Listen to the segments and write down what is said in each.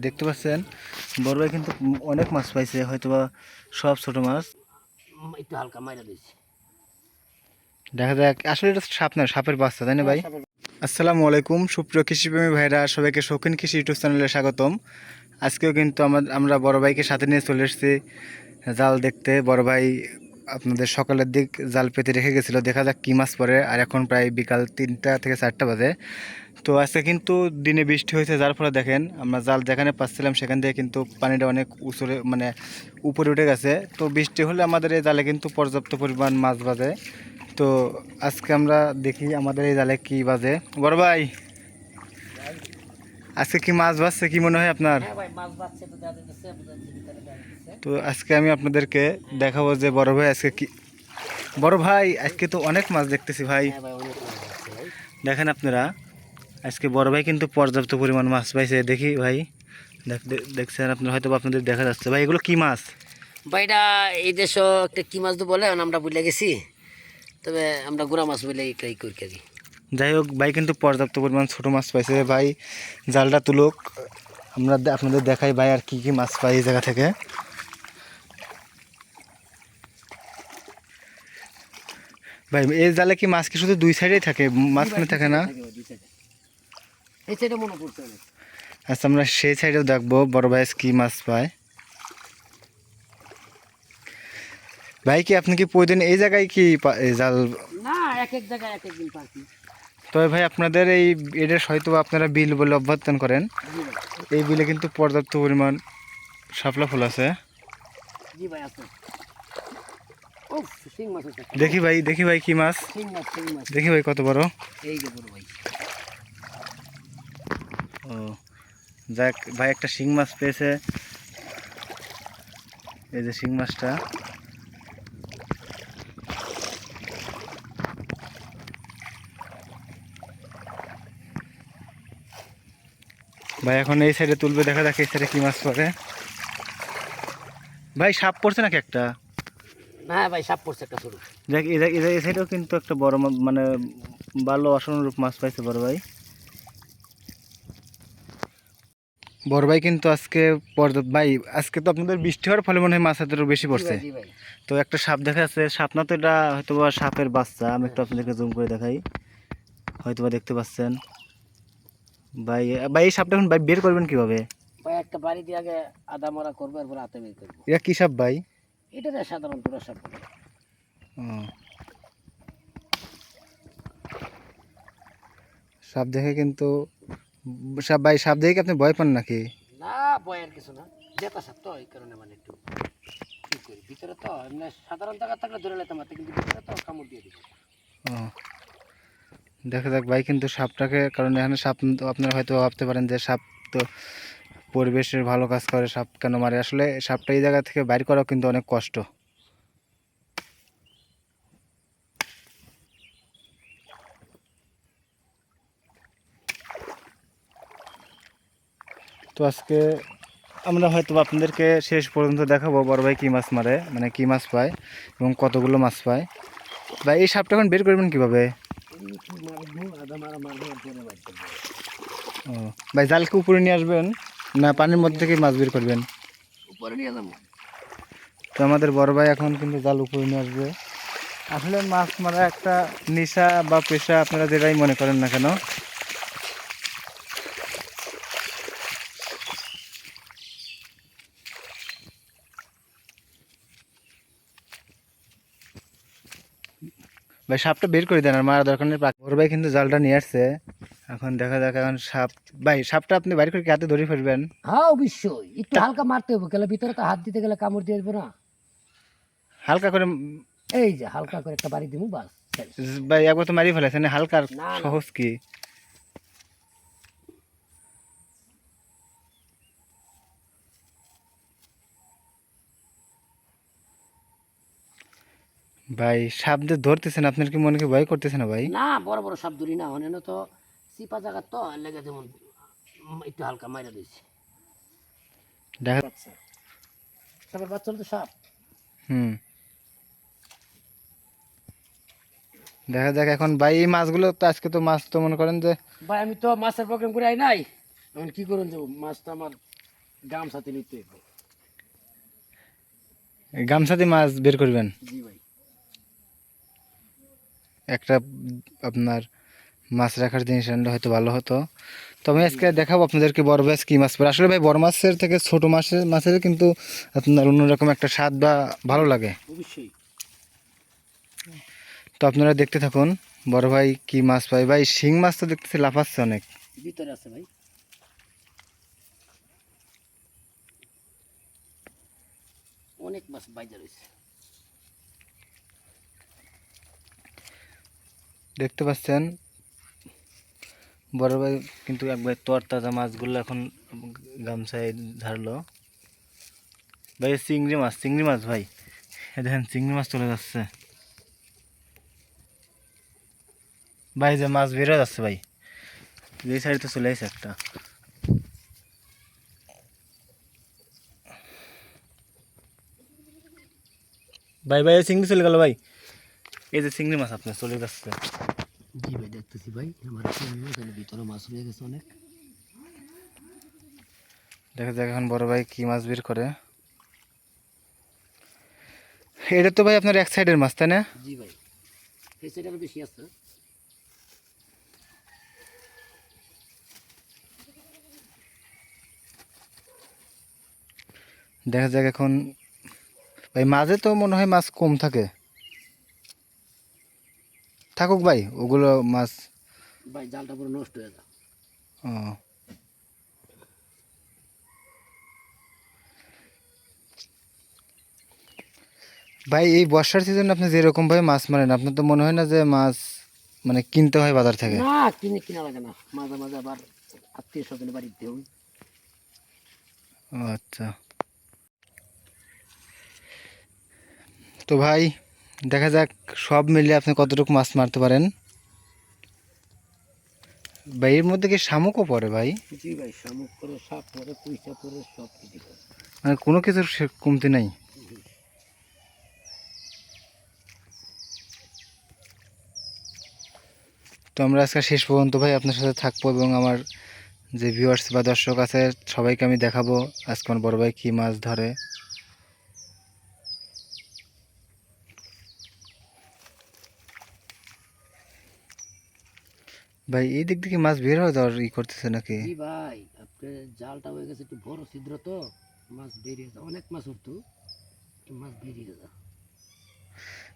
দেখতে পাচ্ছেন বড় ভাই কিন্তু অনেক মাছ পাইছে, হয়তোবা সব ছোট মাছ। একটু হালকা মাইরা দিয়েছি। দেখা যাক, আসলে এটা সাপ না, সাপের বাচ্চা, তাই না ভাই? আসসালামু আলাইকুম সুপ্রিয় কৃষিপ্রেমী ভাইরা, সবাইকে শৌখিন কৃষি ইউটিউব চ্যানেলে স্বাগতম। আজকেও কিন্তু আমরা বড় ভাইকে সাথে নিয়ে চলে এসেছি জাল দেখতে। বড় ভাই আপনাদের সকালের দিক জাল পেতে রেখে গেছিলো, দেখা যাক কী মাছ পড়ে। আর এখন প্রায় বিকাল 3টা থেকে 4টা বাজে। তো আজকে কিন্তু দিনে বৃষ্টি হয়েছে, যার ফলে দেখেন আমরা জাল যেখানে পাচ্ছিলাম সেখান থেকে কিন্তু পানিটা অনেক উঁচুরে মানে উপরে উঠে গেছে। তো বৃষ্টি হলে আমাদের এই জালে কিন্তু পর্যাপ্ত পরিমাণ মাছ বাজে। তো আজকে আমরা দেখি আমাদের এই জালে কি বাজে। বড় ভাই, আজকে কি মাছ বাজছে, কি মনে হয় আপনার? তো আজকে আমি আপনাদেরকে দেখাবো যে বড় ভাই আজকে কি। বড় ভাই আজকে তো অনেক মাছ দেখতেছি ভাই। দেখেন আপনারা, আজকে বড় ভাই কিন্তু পর্যাপ্ত পরিমাণ মাছ পাইছে। দেখি ভাই, দেখছেন আপনারা, হয়তো আপনাদের দেখা যাচ্ছে। ভাই এগুলো কি মাছ? ভাইটা এই দেশ একটা কি মাছ তো বলে আমরা বুঝলে গেছি, তবে আমরা গুড়া মাছ বলে এই করি আর কি। যাই হোক, ভাই কিন্তু পর্যাপ্ত পরিমাণ ছোট মাছ পাইছে। ভাই জালটা তুলুক, আমরা আপনাদের দেখাই ভাই আর কি কি মাছ পাই এই জায়গা থেকে। ভাই এই জালে কি মাছ কি শুধু দুই সাইডেই থাকে, মাঝখানে থাকে না? এই সাইডে মনে পড়ছে অনেক। আচ্ছা, আমরা সেই সাইডেও দেখবো বড় ভাই কি মাছ পায়। ভাই কি আপনি কি প্রতিদিন এই জায়গায় কি এই জাল? না, এক এক জায়গায় এক এক দিন পারছি। তবে ভাই আপনাদের এই এটা হয়তো আপনারা বিল বলে অভ্যর্থন করেন, এই বিলে কিন্তু পর্যাপ্ত পরিমাণ শাপলা ফুল আছে। জি ভাই আছে। ও শিং মাছ আছে। দেখি ভাই, দেখি ভাই কি মাছ, শিং মাছ, শিং মাছ। দেখি ভাই কত বড়। এই যে বড় ভাই। ও যাক, ভাই একটা শিং মাছ পেয়েছে। এই যে শিং মাছটা। ভাই এখন এই সাইডে তুলবে, দেখা যাক এই সাইডে কি মাছ পড়ে। ভাই সাপ পড়ছে নাকি একটা? না ভাই, সাপ পড়ছে একটা ছোট। দেখ এই সাইডেও কিন্তু একটা বড় মানে ভালো অসাধারণ মাছ পাইছে বড় ভাই। বড় ভাই কিন্তু আজকে ভাই আজকে তো আপনাদের বৃষ্টি হওয়ার ফলে মনে হয় মাছ হাতেরও বেশি পড়ছে। তো একটা সাপ দেখা যাচ্ছে, সাপ না তো, এটা হয়তো বা সাপের বাচ্চা। আমি একটু আপনাদেরকে জুম করে দেখাই, হয়তো বা দেখতে পাচ্ছেন। ভাই ভাই এই সাপটা এখন ভাই বের করবেন কিভাবে? ভাই একটা বাড়ি দিয়ে আগে আদা মরা করবো, এরপর হাতে বের করবো। এটা কি সাপ ভাই? এটা না সাধারণ পুরো সাপ। ও, সাপ দেখে কিন্তু সাপ, ভাই সাপ দেখে কি আপনি ভয় পান নাকি? না, ভয়ের কিছু না, জেতা সাপ তো এই কারণে মানে একটু কি করি, ভিতরে তো এমনি সাধারণ জায়গা থাকলে ধরে নিতাম, কিন্তু ভিতরে তো কামড় দিয়ে দিবে। ও, দেখা যাক ভাই কিন্তু সাপটাকে, কারণ এখানে সাপ তো আপনারা হয়তো ভাবতে পারেন যে সাপ তো পরিবেশের ভালো কাজ করে, সাপ কেন মারে? আসলে সাপটা এই জায়গা থেকে বাইর করাও কিন্তু অনেক কষ্ট। তো আজকে আমরা হয়তো আপনাদেরকে শেষ পর্যন্ত দেখাবো বড় ভাই কী মাছ মারে, মানে কী মাছ পায় এবং কতগুলো মাছ পায়। ভাই এই সাপটা এখন বের করবেন কীভাবে? ও ভাই, জালকে উপরে নিয়ে আসবেন না পানির মধ্যে থেকে মাছ বের করবেন? উপরে নিয়ে যাবো। তো আমাদের বড় ভাই এখন কিন্তু জাল উপরে নিয়ে আসবে। আসলে মাছ মারা একটা নেশা বা পেশা, আপনারা যেটাই মনে করেন না কেন। ভাই সাপটা বের করে দেন, আর মারা দরকার নেই। বড় ভাই কিন্তু জালটা নিয়ে আসছে, এখন দেখা যাক এখন সাপ। ভাই সাপটা আপনি বাইর করে কি হাতে ধরে ফেলবেন? হ্যাঁ অবশ্যই, একটু হালকা মারতে হবে, গেলে ভিতরে তো হাত দিতে গেলে কামড় দিয়ে দেবো না। হালকা করে। এই যে হালকা করে একটা বাড়ি দিব, বাস। ভাই একবার তো মারি ফেলেছেন, হালকা আর না, সহজ কি? ভাই সাপ যে ধরতেছেন, আপনার কি মনে কি ভয় করতেছে না ভাই? না, বড় বড় সাপ ধরি না, অন্যান্য তো চিপা জায়গা তো লেগে, যেমন একটু হালকা মাইরা দিয়েছি। দেখা। সাপের বাচ্চা হলো তো সাপ। হুম, দেখা যাক এখন ভাই এই মাছগুলো তো, আজকে তো মাছ তো মনে করেন যে। ভাই আমি তো মাছের প্রোগ্রাম করে আই নাই, এখন কি করুন যাবো, মাছ তো আমার গামছাতে নিতে হইব। গামছাতে মাছ বের করবেন জি ভাই। একটা আপনার মাছ রাখার জিনিস আনলে হয়তো ভালো হতো। তো আমি আজকে দেখাবো আপনাদেরকে বড় মাছ কী মাছ পড়ে। আসলে ভাই বড় মাছের থেকে ছোট মাছের কিন্তু আপনার অন্যরকম একটা স্বাদ বা ভালো লাগে। অবশ্যই। তো আপনারা দেখতে থাকুন বড় ভাই কি মাছ পায়। ভাই শিং মাছ তো দেখতেছি লাফাচ্ছে অনেক। ভিতরে আছে ভাই। অনেক মাছ বাইজা রয়েছে। দেখতে পাচ্ছেন বড় ভাই কিন্তু একবার তরতাজা মাছগুলো এখন গামছায় ঝাড়লো। ভাই চিংড়ি মাছ ভাই, এই দেখেন চিংড়ি মাছ চলে যাচ্ছে ভাই, যে মাছ বেরো যাচ্ছে ভাই, এই সাইডে তো চলে আসছে একটা। ভাই ভাই চিংড়ি চলে গেল ভাই, এই যে চিংড়ি মাছ আপনার চলে যাচ্ছে। জি ভাই দেখতেছি ভাই, আমার ভিতরে মাছ রয়ে গেছে অনেক। দেখা যাক এখন বড় ভাই কি মাছ বের করে। এটা তো ভাই আপনার এক সাইডের মাছ তাই না? জি ভাই, এই সাইডে আরো বেশি আছে। দেখা যাক এখন ভাই, মাঝে তো মনে হয় মাছ কম থাকে, থাকুক ভাই ওগুলো মাছ। ভাই জালটা পুরো নষ্ট হয়ে যায়। ও ভাই, এই বর্ষার সিজনে আপনি যেরকম ভাবে মাছ মারেন, আপনার তো মনে হয় না যে মাছ মানে কিনতে হয় বাজার থেকে? না, কিনা লাগে না, মাঝে মাঝে আবার আত্মীয় স্বজনের বাড়িতে হই। ও আচ্ছা। তো ভাই দেখা যাক সব মিলিয়ে আপনি কতটুকু মাছ মারতে পারেন। ভাই এর মধ্যে কি শামুকও পড়ে ভাই? জি ভাই, শামুক করে, সাপ করে, পুঁইশা করে, সব কিছু করে। মানে কোনো কিছুর কমতি নাই। তো আমরা আজকে শেষ পর্যন্ত ভাই আপনার সাথে থাকবো, এবং আমার যে ভিউয়ার্স বা দর্শক আছে সবাইকে আমি দেখাবো আজকে আমার বড় ভাই কী মাছ ধরে। ভাই এই দিক থেকে মাছ বের হয়ে যাওয়ার করতেছে নাকি? জি ভাই, আপনার জালটা হয়ে গেছে একটু বড় ছিদ্র, তো মাছ বেরিয়ে যায়, অনেক মাছ উঠতো, মাছ বেরিয়ে যায়।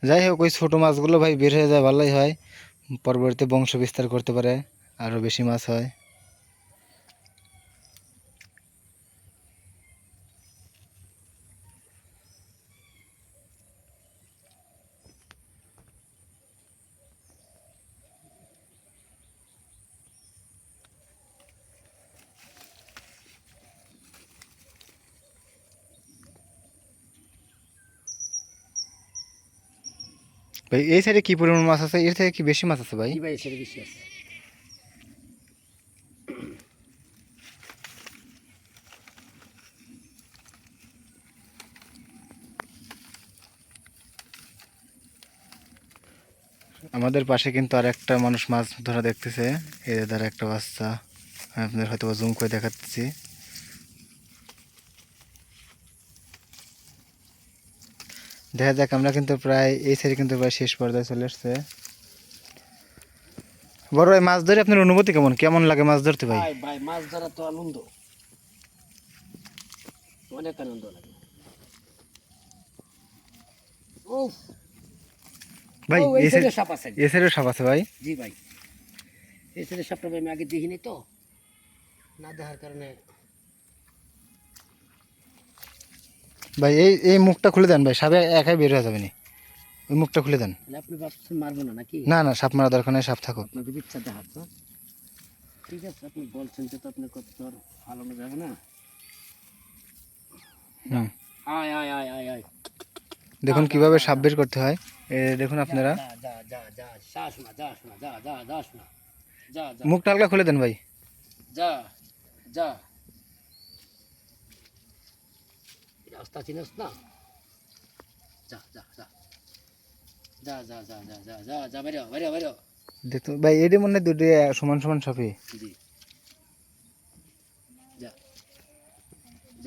যাই হোক, ওই ছোটো মাছগুলো ভাই বের হয়ে যায়, ভালোই হয়, পরবর্তীতে বংশ বিস্তার করতে পারে, আরও বেশি মাছ হয়। ভাই এই সাইডে কি পরিমাণ মাছ আছে, এর থেকে কি বেশি মাছ আছে ভাই? জি ভাই, সেটা বেশি আছে। আমাদের পাশে কিন্তু আর একটা মানুষ মাছ ধরা দেখতেছে, এর দ্বারা একটা বাচ্চা, আমি আপনাদের হয়তো জুম করে দেখাচ্ছি। দেখা যাক, আমরা কিন্তু প্রায় এই সাইডে কিন্তু প্রায় শেষ পর্যায়ে চলে আসছে। বড় ভাই মাছ ধরে আপনার অনুভূতি কেমন, কেমন লাগে মাছ ধরতে ভাই? ভাই ভাই, মাছ ধরা তো আনন্দ, অনেক আনন্দ লাগে। উফ, ভাই ও এই এই সাইড, সাইডে সাপ আছে। এই সাইডেও সাপ আছে ভাই? জি ভাই, এই সাইডে সাপটা ভাই আমি আগে দেখিনি, তো না দেখার কারণে। ভাই এই এই মুখটা খুলে দেন ভাই, সাপে একাই বের হয়ে যাবে না, ওই মুখটা খুলে দেন। তাহলে আপনি ভাবছেন মারবো না নাকি? না না, সাপ মারা দরকার নেই, সাপ থাকুক। আপনার যদি ইচ্ছা দেখার, তো ঠিক আছে, আপনি বলছেন যে, তো আপনার কত তো আর ফালানো যাবে না। হুম, আয় আয় আয় আয় আয়, দেখুন কিভাবে সাপ বের করতে হয়, দেখুন আপনারা। যা যা যা যা, যাস না যাস না, যা যা যাস না, যা যা মুখটা হালকা খুলে দেন ভাই। যা যা, রাস্তা চিনিস না, যা যা যা যা যা যা যা যা যা যা, বেরো বেরো বেরো। দেখুন ভাই, এটি মনে হয় দুটি সমান সমান সাপই। জি, যা